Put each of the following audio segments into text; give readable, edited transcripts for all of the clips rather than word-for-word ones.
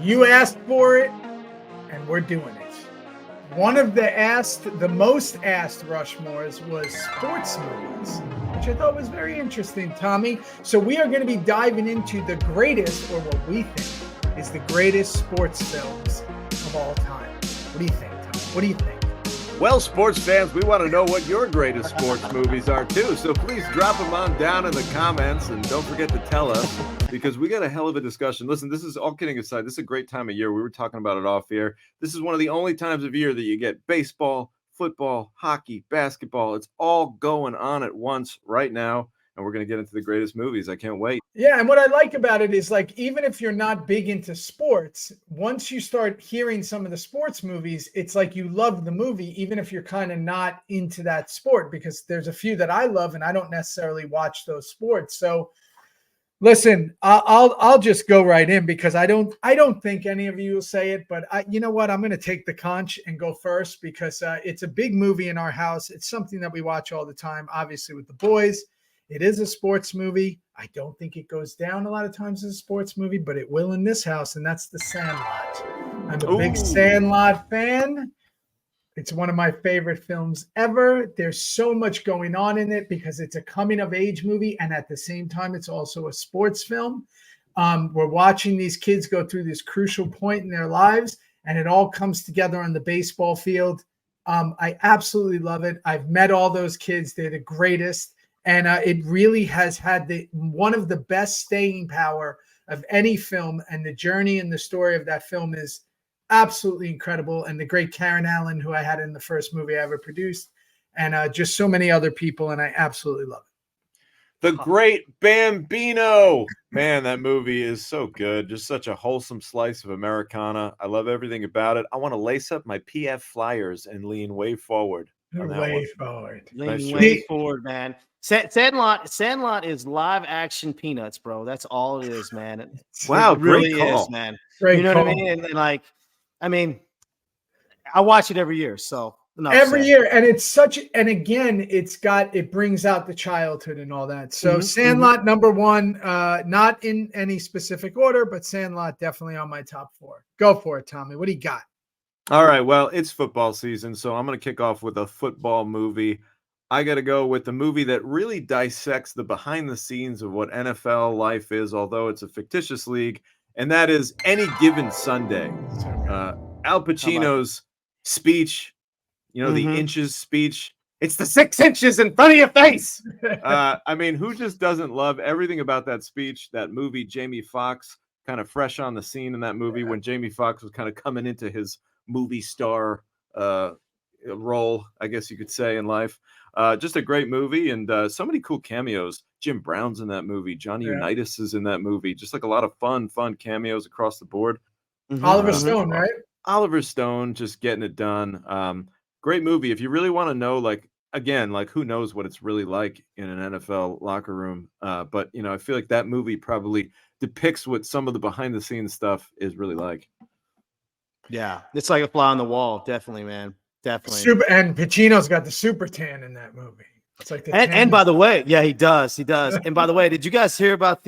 You asked for it, and we're doing it. One of the most asked Rushmores was sports movies, which I thought was very interesting, Tommy. So we are going to be diving into the greatest, or what we think is the greatest sports films of all time. What do you think, Tommy? What do you think? Well, sports fans, we want to know what your greatest sports movies are too. So please drop them on down in the comments, and don't forget to tell us, because we got a hell of a discussion. Listen, this is all kidding aside. This is a great time of year. We were talking about it off air. This is one of the only times of year that you get baseball, football, hockey, basketball. It's all going on at once right now. And we're going to get into the greatest movies. I can't wait. Yeah, and what I like about it is, like, even if you're not big into sports, once you start hearing some of the sports movies, it's like you love the movie, even if you're kind of not into that sport, because there's a few that I love and I don't necessarily watch those sports. So listen, I'll just go right in, because I don't think any of you will say it, but you know what? I'm going to take the conch and go first, because it's a big movie in our house. It's something that we watch all the time, obviously with the boys. It is a sports movie. I don't think it goes down a lot of times as a sports movie, but it will in this house, and that's The Sandlot. I'm a big Sandlot fan. It's one of my favorite films ever. There's so much going on in it because it's a coming-of-age movie, and at the same time, it's also a sports film. We're watching these kids go through this crucial point in their lives, and it all comes together on the baseball field. I absolutely love it. I've met all those kids. They're the greatest. And it really has had one of the best staying power of any film. And the journey and the story of that film is absolutely incredible. And the great Karen Allen, who I had in the first movie I ever produced, and just so many other people. And I absolutely love it. The Great Bambino. Man, that movie is so good. Just such a wholesome slice of Americana. I love everything about it. I want to lace up my PF Flyers and lean way forward. Way forward. Lean way forward, man. Sandlot is live action Peanuts, bro. That's all it is, man. Wow, it really great call. is, man. Great you know call. what I mean? And I watch it every year, so every year, and it brings out the childhood and all that. So Sandlot, number one, not in any specific order, but Sandlot definitely on my top 4. Go for it, Tommy. What do you got? All right, well, it's football season, so I'm going to kick off with a football movie. I got to go with the movie that really dissects the behind the scenes of what NFL life is, although it's a fictitious league, and that is Any Given Sunday. Al Pacino's speech, the inches speech. It's the 6 inches in front of your face. Who just doesn't love everything about that speech, that movie? Jamie Foxx, kind of fresh on the scene in that movie when Jamie Foxx was kind of coming into his movie star role, I guess you could say, in life. Just a great movie, and so many cool cameos. Jim Brown's in that movie. Johnny Unitas is in that movie. Just like a lot of fun cameos across the board. Oliver Stone, right? Oliver Stone, just getting it done. Great movie. If you really want to know, who knows what it's really like in an NFL locker room. But I feel like that movie probably depicts what some of the behind the scenes stuff is really like. Yeah, it's like a fly on the wall. Definitely, man. Definitely. And Pacino's got the super tan in that movie. It's like and by the way, yeah, he does. And by the way, did you guys hear about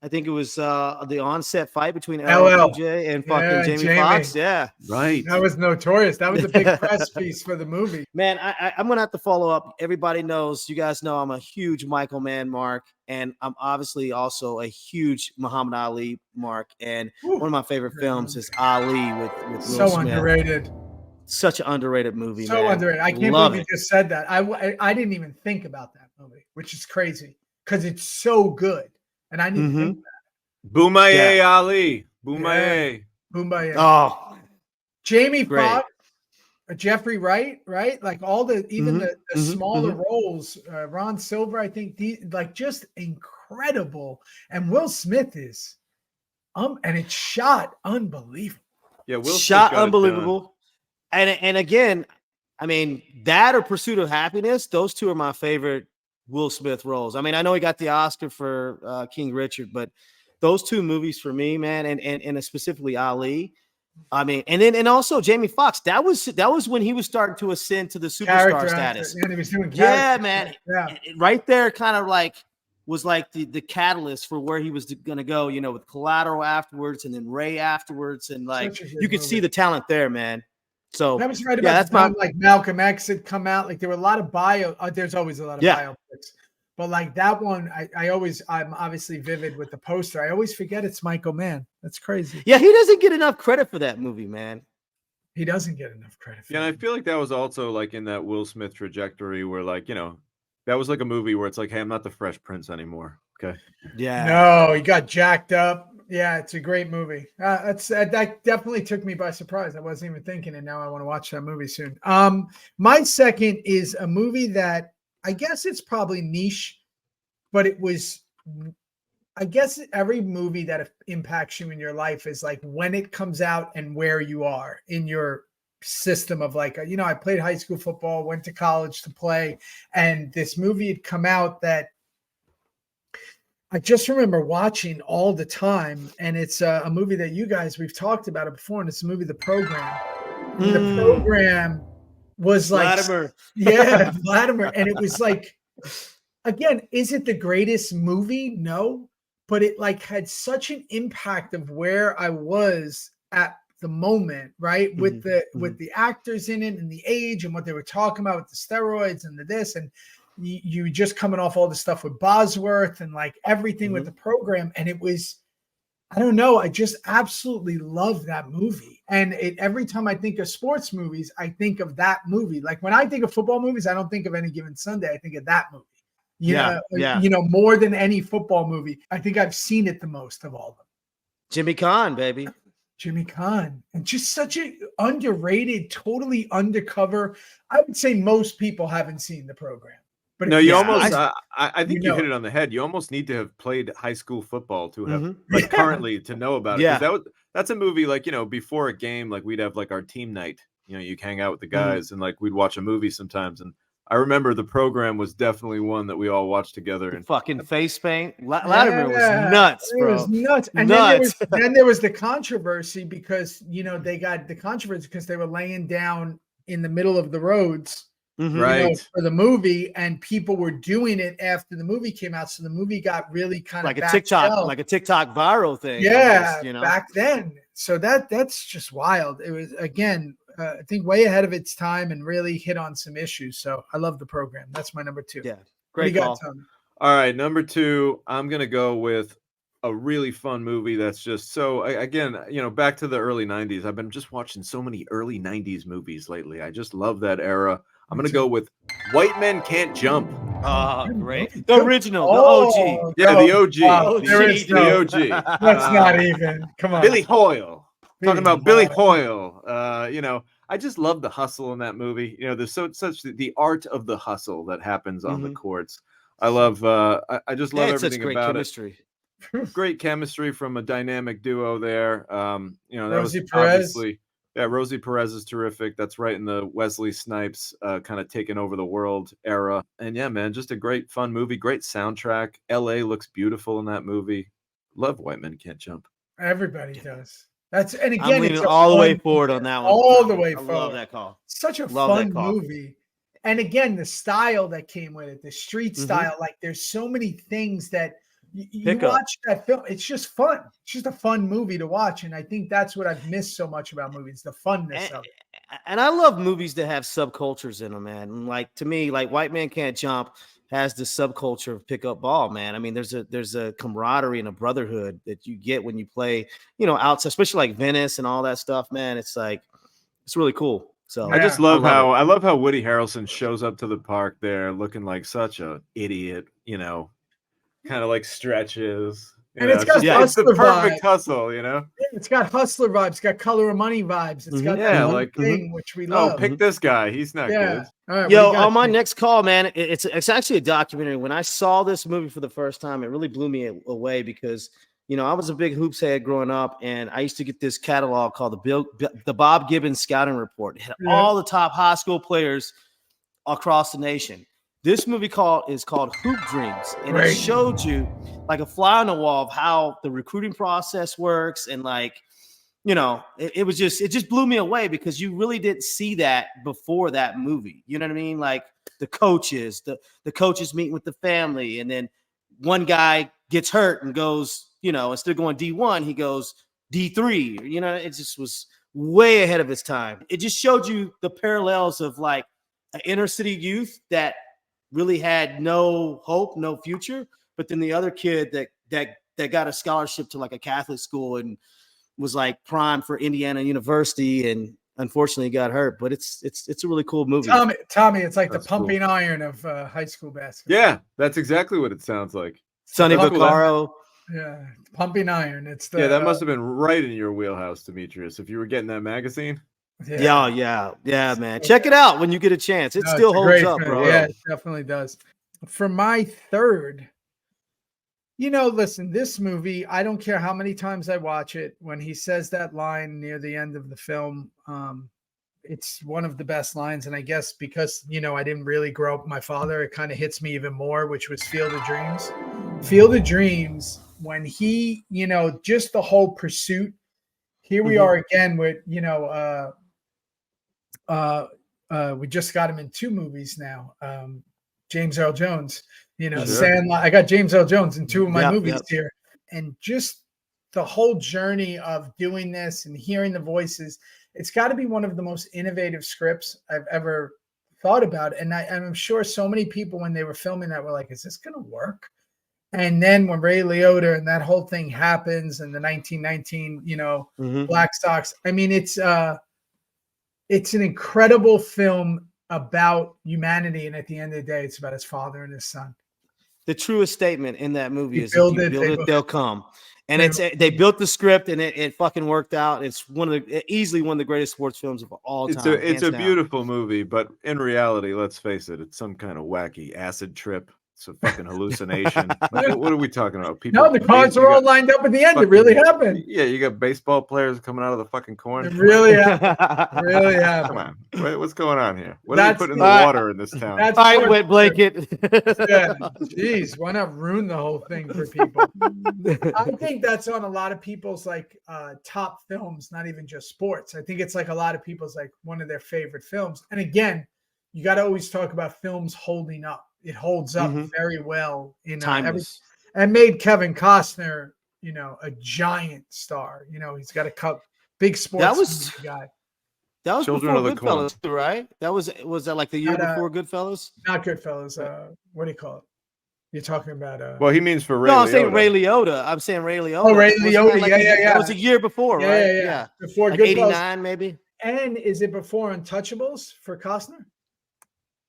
I think it was the onset fight between LL and fucking Jamie Foxx? Yeah. Right. That was notorious. That was a big press piece for the movie. Man, I'm going to have to follow up. Everybody knows, you guys know I'm a huge Michael Mann mark, and I'm obviously also a huge Muhammad Ali mark. And one of my favorite films is Ali with Will Smith. Underrated. Such an underrated movie, so man. Underrated. I can't believe you just said that. I didn't even think about that movie, which is crazy because it's so good. And I didn't think that. Boomaye Ali. Boomaye. Boomaye. Oh. Jamie Foxx, Jeffrey Wright, right? Like all the smaller roles. Ron Silver, I think, just incredible. And Will Smith is, and it's shot unbelievable. Yeah, Will shot unbelievable. And again, that or Pursuit of Happiness, those two are my favorite Will Smith roles. I know he got the Oscar for King Richard, but those two movies for me, man, and specifically Ali. And also Jamie Foxx. That was when he was starting to ascend to the superstar status. And he was doing man. Yeah. Right there, kind of like was like the catalyst for where he was going to go, with Collateral afterwards and then Ray afterwards. And like, you could see the talent there, man. So that was right about the time like Malcolm X had come out. Like there were a lot of there's always a lot of biopics. But like that one, I'm obviously vivid with the poster. I always forget it's Michael Mann. That's crazy. Yeah, he doesn't get enough credit for that movie, man. He doesn't get enough credit for and I feel like that was also like in that Will Smith trajectory where like, that was like a movie where it's like, hey, I'm not the Fresh Prince anymore. Okay. Yeah. No, he got jacked up. Yeah, it's a great movie. That definitely took me by surprise. I wasn't even thinking, and now I want to watch that movie soon. My second is a movie that I guess it's probably niche, but it was. I guess every movie that impacts you in your life is like when it comes out and where you are in your system of like, I played high school football, went to college to play, and this movie had come out that I just remember watching all the time. And it's a movie that we've talked about it before, and it's a movie, The Program. The Program was like, Vladimir. Yeah, Vladimir. And it was like, again, is it the greatest movie? No, but it like had such an impact of where I was at the moment, right? With the actors in it and the age and what they were talking about with the steroids and the this, and you just coming off all the stuff with Bosworth and like everything with The Program. And it was, I don't know, I just absolutely love that movie. And every time I think of sports movies, I think of that movie. Like when I think of football movies, I don't think of Any Given Sunday. I think of that movie. More than any football movie. I think I've seen it the most of all of them. Jimmy Caan, baby. Jimmy Caan. And just such an underrated, totally undercover. I would say most people haven't seen The Program. But no, you almost, I think you hit it on the head. You almost need to have played high school football to have like currently to know about it. Yeah. That's a movie like, before a game, like we'd have like our team night, you hang out with the guys and like we'd watch a movie sometimes. And I remember The Program was definitely one that we all watched together. And fucking face paint. Vladimir was nuts, bro. It was nuts. And then there was the controversy because, they got the controversy because they were laying down in the middle of the roads. Right. For the movie, and people were doing it after the movie came out. So the movie got really kind of like a TikTok viral thing. Yeah, back then. So that's just wild. It was, again, I think way ahead of its time and really hit on some issues. So I love The Program. That's my number 2. Yeah, great call. All right, number 2, I'm gonna go with a really fun movie that's just so, again, back to the early 90s. I've been just watching so many early 90s movies lately. I just love that era. I'm going to go with White Men Can't Jump. Oh, great. The original, the OG. Yeah, the OG. Wow, the OG. That's not even. Come on. Billy Hoyle. Talking about Billy Hoyle. I just love the hustle in that movie. There's such the art of the hustle that happens on the courts. I love, I just love everything about chemistry. Great chemistry from a dynamic duo there. That Rosie was Perez. Obviously, yeah, Rosie Perez is terrific. That's right in the Wesley Snipes kind of taking over the world era. And yeah, man, just a great fun movie. Great soundtrack. LA looks beautiful in that movie. Love White Men Can't Jump. Everybody does. And again, I'm leaning all the way forward on that one. All the way forward. I love that call. Such a fun movie. And again, the style that came with it, the street style, like there's so many things that you watch that film. It's just fun. It's just a fun movie to watch. And I think that's what I've missed so much about movies, the funness of it. And I love movies that have subcultures in them, man. And like, to me, like White Man Can't Jump has the subculture of pickup ball, man. I mean, there's a camaraderie and a brotherhood that you get when you play, outside, especially like Venice and all that stuff, man. It's like, it's really cool. So I just love I love how Woody Harrelson shows up to the park there looking like such a idiot, kind of like stretches. And it's got it's the perfect vibes. hustle, It's got hustler vibes. It's got Color of Money vibes. It's got that thing which we love. Oh, pick this guy. He's not good. All right, yo, on my next call, man, it's actually a documentary. When I saw this movie for the first time, it really blew me away because I was a big hoops head growing up, and I used to get this catalog called the Bob Gibbons Scouting Report. It had all the top high school players across the nation. This movie is called Hoop Dreams, and it showed you like a fly on the wall of how the recruiting process works, and like, it just blew me away because you really didn't see that before that movie. You know what I mean? Like the coaches meeting with the family, and then one guy gets hurt and goes, instead of going D1, he goes D3. It just was way ahead of its time. It just showed you the parallels of like an inner city youth that really had no hope, no future, but then the other kid that got a scholarship to like a Catholic school and was like primed for Indiana University, and unfortunately got hurt. But it's a really cool movie. Tommy, it's like That's the pumping iron of high school basketball. Yeah, that's exactly what it sounds like. Sonny That's cool. Vaccaro. Yeah, pumping iron. It's the that must have been right in your wheelhouse, Demetrius. If you were getting that magazine. Yeah, man. Check it out when you get a chance. It still holds up, bro. Yeah, it definitely does. For my third, listen, this movie, I don't care how many times I watch it, when he says that line near the end of the film, it's one of the best lines. And I guess because, I didn't really grow up with my father, it kind of hits me even more, which was Field of Dreams. Field of Dreams, when he, just the whole pursuit. Here we are again with, we just got him in 2 movies now. James Earl Jones, Sandlot. I got James Earl Jones in 2 of my movies here. And just the whole journey of doing this and hearing the voices, it's got to be one of the most innovative scripts I've ever thought about. And I'm sure so many people, when they were filming that, were like, is this going to work? And then when Ray Liotta and that whole thing happens in the 1919, Black Sox, I mean, it's an incredible film about humanity. And at the end of the day, it's about his father and his son. The truest statement in that movie is, build if you build it, they'll come. And they built the script, and it fucking worked out. It's easily one of the greatest sports films of all time. It's a beautiful movie, but in reality, let's face it, it's some kind of wacky acid trip. It's a fucking hallucination. What are we talking about? People, the cards are all lined up at the end. It really happened. Yeah, you got baseball players coming out of the fucking corn. It really happened. Really happened. Come on. What's going on here? What are they putting in the water in this town? That's wet blanket. Yeah. Jeez, why not ruin the whole thing for people? I think that's on a lot of people's top films, not even just sports. I think it's like a lot of people's one of their favorite films. And again, you got to always talk about films holding up. It holds up very well in timeless, and made Kevin Costner, a giant star. He's got a big sports guy. That was Children before of the Goodfellas, right? Was that like the year before Goodfellas? Not Goodfellas. What do you call it? You're talking about well, he means for Ray Liotta. No, I'm saying Ray Liotta. Oh, Ray Liotta. Yeah. That was a year before, right? Yeah. Before like Goodfellas. 89, maybe. And is it before Untouchables for Costner?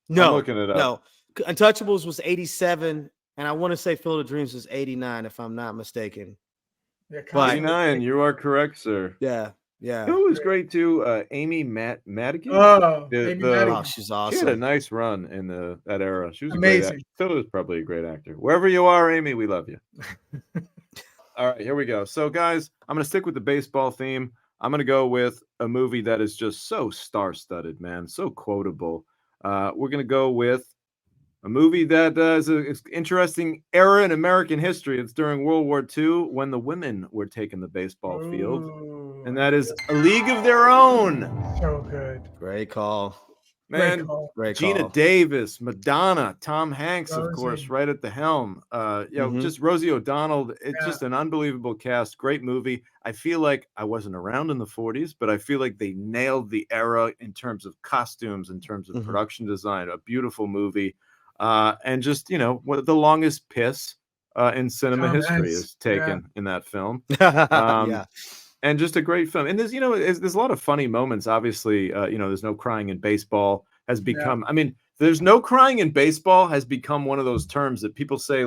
No, I'm looking it up. No. Untouchables was 87, and I want to say Field of Dreams was 89, if I'm not mistaken. Yeah, 89, you are correct, sir. Yeah. Who was great too? Amy Madigan. Oh, Amy Madigan. Oh, she's awesome. She had a nice run in that era. She was amazing. Phil was probably a great actor. Wherever you are, Amy, we love you. All right, here we go. So, guys, I'm gonna stick with the baseball theme. I'm gonna go with a movie that is just so star-studded, man, so quotable. We're gonna go with a movie that is an interesting era in American history. It's during World War II when the women were taking the baseball field. And that is A League of Their Own. So good. Great call. Man, Great Gina call. Davis, Madonna, Tom Hanks, of course, right at the helm. Just Rosie O'Donnell. It's just an unbelievable cast. Great movie. I feel like I wasn't around in the 40s, but I feel like they nailed the era in terms of costumes, in terms of production design. A beautiful movie. And just, one of the longest piss in cinema history is taken in that film. And just a great film. And there's a lot of funny moments. Obviously, there's no crying in baseball has become, there's no crying in baseball has become one of those terms that people say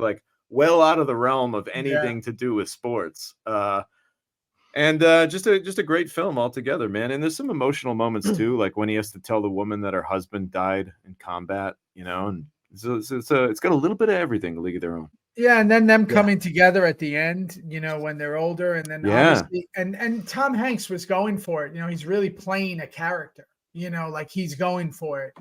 well out of the realm of anything to do with sports. And just a great film altogether, man. And there's some emotional moments too, like when he has to tell the woman that her husband died in combat, and so it's got a little bit of everything, A League of Their Own. Yeah, and then them coming together at the end, when they're older, and then obviously, and Tom Hanks was going for it. He's really playing a character. He's going for it.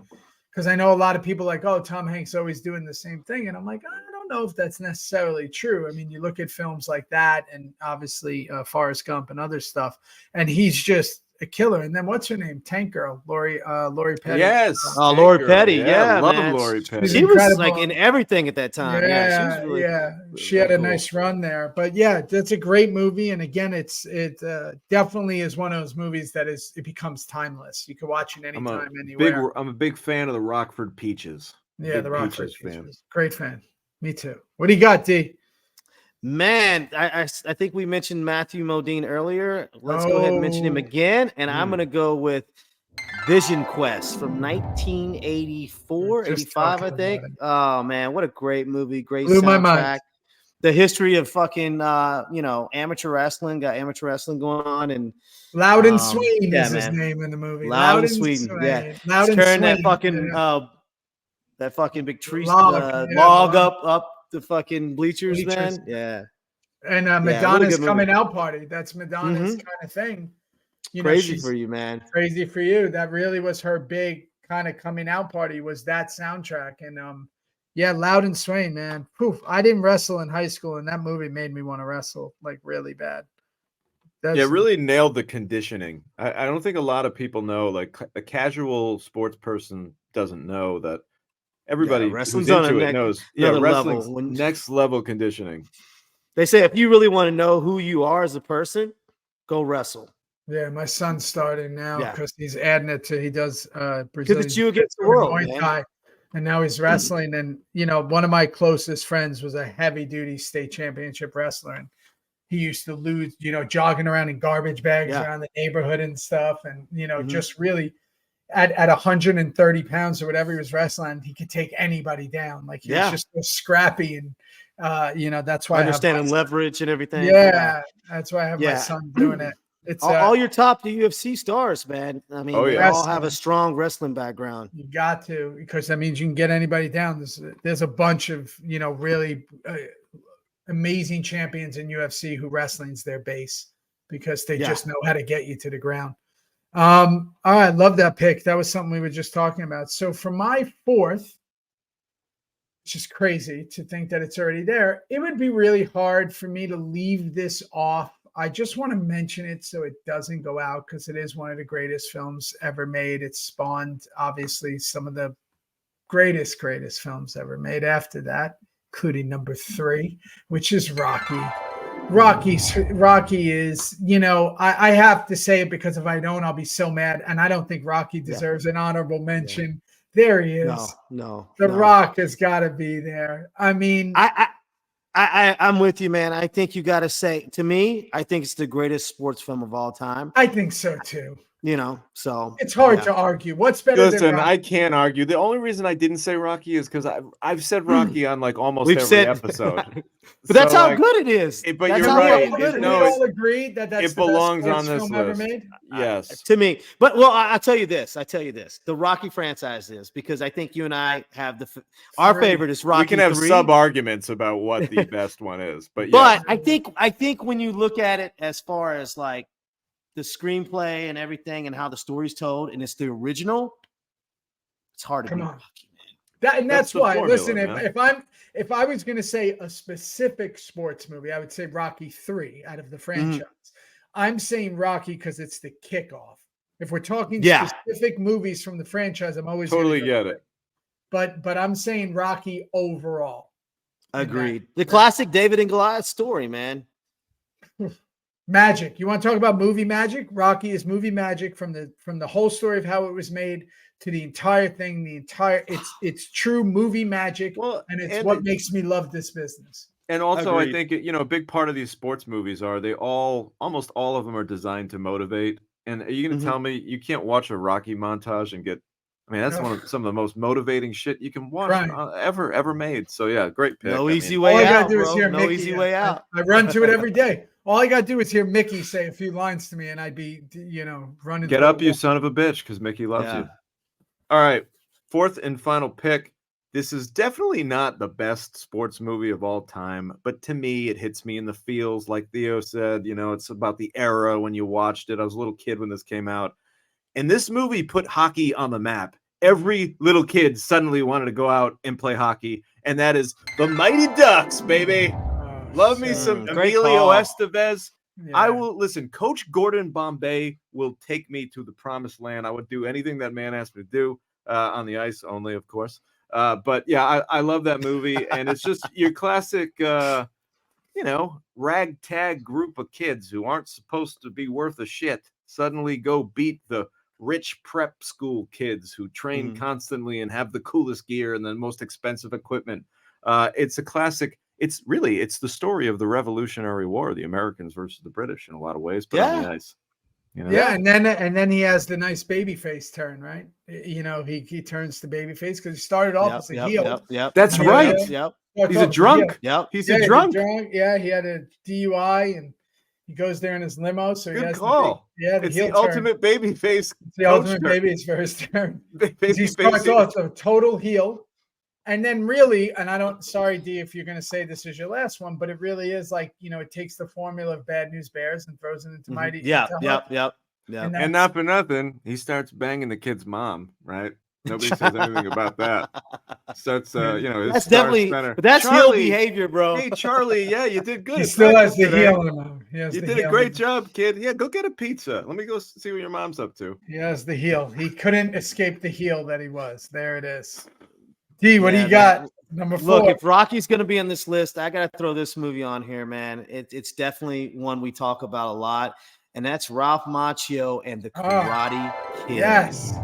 Because I know a lot of people oh, Tom Hanks always doing the same thing, and I'm like, I don't know if that's necessarily true. I mean, you look at films like that, and obviously Forrest Gump and other stuff, and he's just a killer. And then what's her name? Tank Girl, Lori Petty. Yes. Oh, Tank Lori Girl. Petty. Yeah, Yeah, love man. Lori Petty. She was like incredible. in everything at that time. Yeah, she was really, She had a cool. nice run there. But yeah, that's a great movie. And again, it definitely is one of those movies that it becomes timeless. You can watch it anytime, anywhere. I'm a big fan of the Rockford Peaches. Yeah, the Rockford Peaches fan. Great fan. Me too. What do you got, D? Man, I think we mentioned Matthew Modine earlier. Let's go ahead and mention him again. And I'm going to go with Vision Quest from 1984, 85, I think. Oh, man, what a great movie. Great Blew soundtrack. my mind. The history of fucking, amateur wrestling. Got amateur wrestling going on. And Loudon Swain is his name in the movie. Loudon Swain. Yeah. Loudon carrying Swain. that fucking big tree log up the fucking bleachers, man. Yeah. And Madonna's coming out party. That's Madonna's kind of thing. Crazy for you, man. Crazy for you. That really was her big kind of coming out party, was that soundtrack. And Loudon Swain, man. Poof. I didn't wrestle in high school, and that movie made me want to wrestle like really bad. It really nailed the conditioning. I don't think a lot of people know, like a casual sports person doesn't know that everybody who's into it knows. Yeah, wrestling's next level conditioning. They say if you really want to know who you are as a person, go wrestle. Yeah, my son's starting now because he's adding it to, he does Brazilian. Because it's you against the world, man. And now he's wrestling. And, one of my closest friends was a heavy duty state championship wrestler. And he used to lose, jogging around in garbage bags around the neighborhood and stuff. And, just really at 130 pounds or whatever he was wrestling, he could take anybody down. Like he was just so scrappy. And, that's why understanding leverage and everything. Yeah. That's why I have my son doing it. It's all your top UFC stars, man. I mean, they all have a strong wrestling background. You got to, because that means you can get anybody down. There's a bunch of, really amazing champions in UFC who wrestling's their base because they just know how to get you to the ground. All right. Love that pick. That was something we were just talking about. So for my fourth, which is crazy to think that it's already there, it would be really hard for me to leave this off. I just want to mention it so it doesn't go out because it is one of the greatest films ever made. It spawned, obviously, some of the greatest films ever made after that, including number 3, which is Rocky. Rocky is, I have to say it because if I don't, I'll be so mad. And I don't think Rocky deserves an honorable mention. Yeah. There he is. No. The Rock has got to be there. I mean, I'm with you, man. I think you got to say, to me, I think it's the greatest sports film of all time. I think so too. So it's hard to argue. What's better than Rocky? I can't argue. The only reason I didn't say Rocky is because I've said Rocky on like almost every episode. But that's how good it is. But you're right. We all agree that that's it belongs on this list. Ever made? Yes, to me. But I'll tell you this. The Rocky franchise is, because I think you and I have our favorite is Rocky. We can have 3. sub arguments about what the best one is, but I think when you look at it as far as like the screenplay and everything and how the story's told, and it's the original, it's hard to beat Rocky, man. That's why. Formula, listen, if I was going to say a specific sports movie, I would say Rocky 3 out of the franchise. I'm saying Rocky because it's the kickoff. If we're talking specific movies from the franchise, I'm always totally get it. But I'm saying Rocky overall. Agreed. The classic David and Goliath story, man. Magic. You want to talk about movie magic? Rocky is movie magic from the whole story of how it was made to the entire thing. It's true movie magic, and it's what makes me love this business. And also, I think a big part of these sports movies are almost all of them are designed to motivate. And are you going to tell me you can't watch a Rocky montage and get? I mean, that's some of the most motivating shit you can watch ever made. So yeah, great pick. No easy way out. No easy way out. I run to it every day. All I got to do is hear Mickey say a few lines to me, and I'd be, running. Get up, you son of a bitch, because Mickey loves you. All right, fourth and final pick. This is definitely not the best sports movie of all time, but to me, it hits me in the feels. Like Theo said, it's about the era when you watched it. I was a little kid when this came out. And this movie put hockey on the map. Every little kid suddenly wanted to go out and play hockey. And that is the Mighty Ducks, baby. Love me some Emilio Estevez. I will listen. Coach Gordon Bombay will take me to the promised land. I would do anything that man asked me to do on the ice, only, of course. But yeah, I love that movie, and it's just your classic, ragtag group of kids who aren't supposed to be worth a shit suddenly go beat the rich prep school kids who train constantly and have the coolest gear and the most expensive equipment. It's a classic. It's the story of the Revolutionary War, the Americans versus the British in a lot of ways, but on the ice. Yeah, and then he has the nice baby face turn, right? He turns to baby face because he started off as a heel. That's right. He's a drunk. He's a drunk. Yeah, he had a DUI and he goes there in his limo. So he has call. The it's heel the turn. Ultimate baby face. It's the ultimate baby face turn. He starts off a total heel. And then really, and sorry, D, if you're going to say this is your last one, but it really is like, it takes the formula of Bad News Bears and throws it into Mighty. Yep. And not for nothing, he starts banging the kid's mom, right? Nobody says anything about that. Starts, his that's definitely, but that's Charlie, heel behavior, bro. Hey, Charlie, yeah, you did good. He still has the heel in him. You did a great job, kid. Yeah, go get a pizza. Let me go see what your mom's up to. He has the heel. He couldn't escape the heel that he was. There it is. D, what do you got? Man. Number 4. Look, if Rocky's going to be on this list, I got to throw this movie on here, man. It's definitely one we talk about a lot, and that's Ralph Macchio and the Karate Kid. Yes.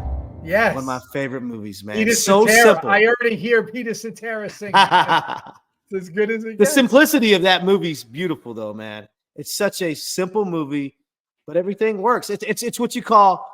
One of my favorite movies, man. Peter so Cetera. simple. I already hear Peter Cetera singing. It's as good as it gets. The simplicity of that movie is beautiful, though, man. It's such a simple movie, but everything works. It's what you call,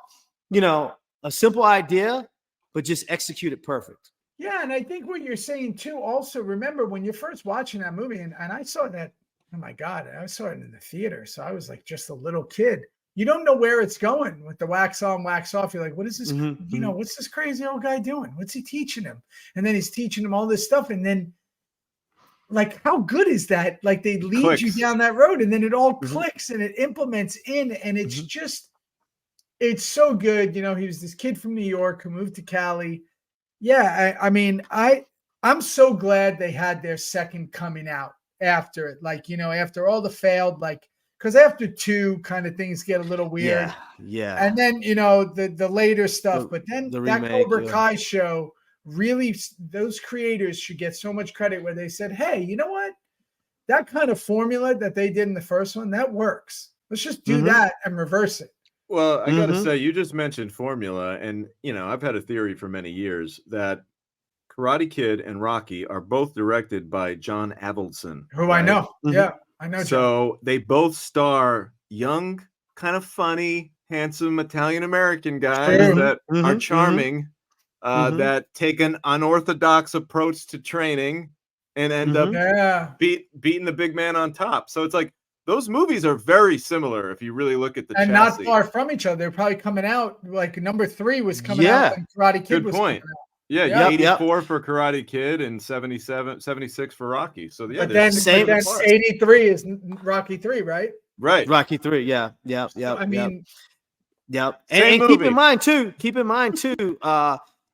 a simple idea, but just execute it perfect. Yeah, and I think what you're saying too, also remember when you're first watching that movie, and I saw that, oh my God, I saw it in the theater. So I was like just a little kid. You don't know where it's going with the wax on, wax off. You're like, what is this? What's this crazy old guy doing? What's he teaching him? And then he's teaching him all this stuff. And then like, how good is that? Like they lead you down that road and then it all clicks and it implements in and it's just, it's so good. He was this kid from New York who moved to Cali. Yeah, I'm so glad they had their second coming out after it. Like, after all the failed, because after 2 kind of things get a little weird. Yeah. And then, the later stuff. But then that remake, Cobra Kai show, really, those creators should get so much credit where they said, hey, you know what? That kind of formula that they did in the first one, that works. Let's just do that and reverse it. Well, I got to say, you just mentioned formula, and, I've had a theory for many years that Karate Kid and Rocky are both directed by John Avildsen. Who right? I know. Yeah, I know. So they both star young, kind of funny, handsome Italian-American guys that are charming, that take an unorthodox approach to training and end up beating the big man on top. So it's like, those movies are very similar if you really look at the chassis. Not far from each other. They're probably coming out, like number 3 was coming out when Karate Kid was coming out. Yeah, 84 for Karate Kid and 76 for Rocky. So but then 83 is Rocky 3, right? Right. Rocky 3, yeah. I mean, and keep in mind too,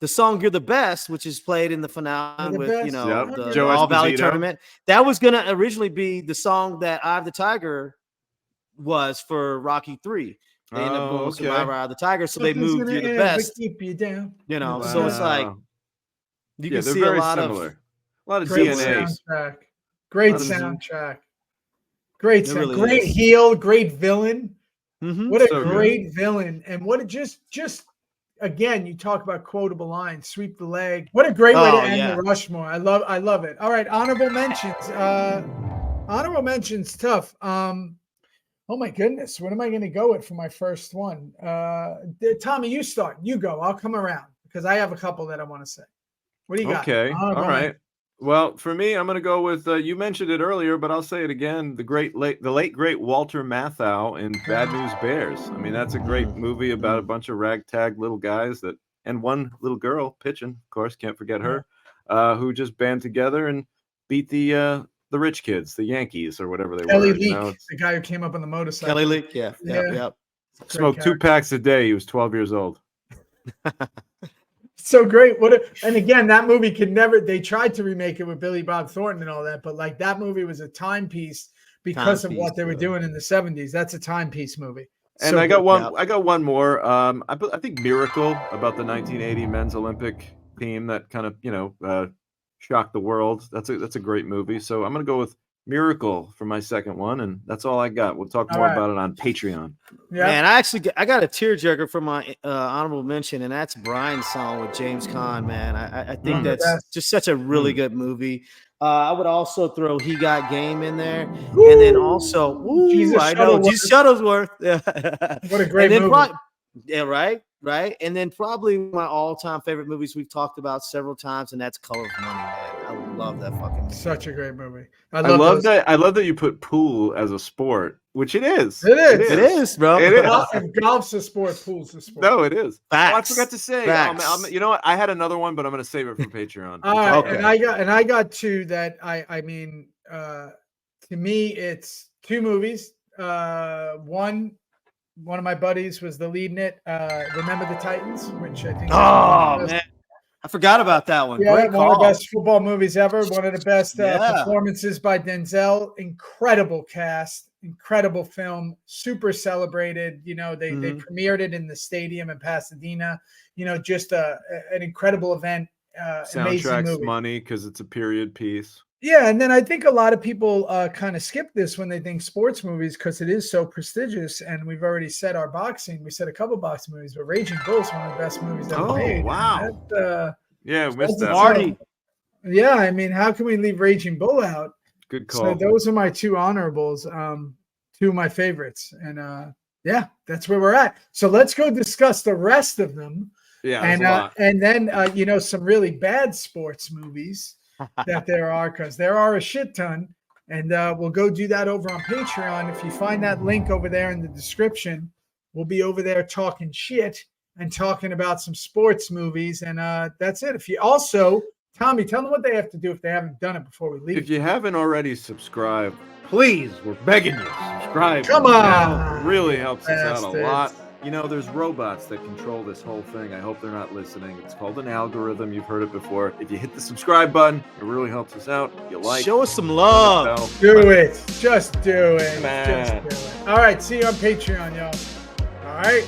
the song "You're the Best," which is played in the finale with the Joe All Valley Esposito tournament, that was gonna originally be the song that Eye of the Tiger was for Rocky 3. They ended up going Survivor Eye of the Tiger, so they moved "You're the Best." Keep you down. So it's like you can see very a lot similar. A lot of great DNA. Soundtrack. Great soundtrack. Great sound. Really great heel. Great villain. What a great villain, and what a just. Again, you talk about quotable lines, sweep the leg. What a great way to end the Rushmore. I love it. All right, honorable mentions. Honorable mentions, tough. Oh my goodness, what am I going to go with for my first one? Tommy, you start. You go. I'll come around because I have a couple that I want to say. What do you got? Okay, all right. Well, for me, I'm going to go with, you mentioned it earlier, but I'll say it again, the late, great Walter Matthau in Bad News Bears. I mean, that's a great movie about a bunch of ragtag little guys and one little girl, pitching, of course, can't forget her, who just band together and beat the rich kids, the Yankees or whatever they Kelly were. Leak, the guy who came up on the motorcycle. Kelly Leak, yeah. Smoked 2 packs a day. He was 12 years old. So great. And again, that movie could never, they tried to remake it with Billy Bob Thornton and all that, but like that movie was a timepiece because of Timepiece, what they were doing in the 70s. That's a timepiece movie. And So I got good. one. Yeah. I got one more. I think Miracle, about the 1980 men's Olympic team that kind of shocked the world. That's a great movie. So I'm gonna go with Miracle for my second one, and that's all I got. We'll talk All more right. about it on Patreon. Yeah. Man, I got a tearjerker for my honorable mention, and that's Brian's song with James Caan. Man, I think that's Yes. just such a really good movie. I would also throw He Got Game in there, and then also, Jesus I know Shuttleworth. Jesus Shuttlesworth. What a great movie. Yeah, right. And then probably my all-time favorite movies we've talked about several times, and that's Color of Money, man. I love that fucking movie. Such a great movie. I love that you put pool as a sport, which it is. It is, bro. It is. If golf's a sport, pool's a sport. No, it is. Facts. Oh, I forgot to say. You know what? I had another one, but I'm going to save it for Patreon. All right, Okay. and I got two that I mean, to me, it's two movies. One of my buddies was the lead in it. Remember the Titans, which I think. Oh man, I forgot about that one. Yeah, Great one call. of the best football movies ever. One of the best performances by Denzel. Incredible cast, incredible film, super celebrated. They premiered it in the stadium in Pasadena. Just an incredible event. Soundtrack's money because it's a period piece. Yeah, and then I think a lot of people kind of skip this when they think sports movies because it is so prestigious. And we've already said our boxing. We said a couple boxing movies, but Raging Bull is one of the best movies ever made. Wow! Yeah, we missed that. Marty. Yeah, I mean, how can we leave Raging Bull out? Good call. So those are my two honorables, two of my favorites, and yeah, that's where we're at. So let's go discuss the rest of them. Yeah, and then some really bad sports movies that there are, because there are a shit ton, and we'll go do that over on Patreon. If you find that link over there in the description, we'll be over there talking shit and talking about some sports movies, and that's it. If you also, Tommy, tell them what they have to do if they haven't done it before we leave. If you haven't already subscribed, please, we're begging you, subscribe. Come on. It really helps us out a lot. There's robots that control this whole thing. I hope they're not listening. It's called an algorithm. You've heard it before. If you hit the subscribe button, it really helps us out. Show us some love. Do it. Just do it. Just do it. All right. See you on Patreon, y'all. All right.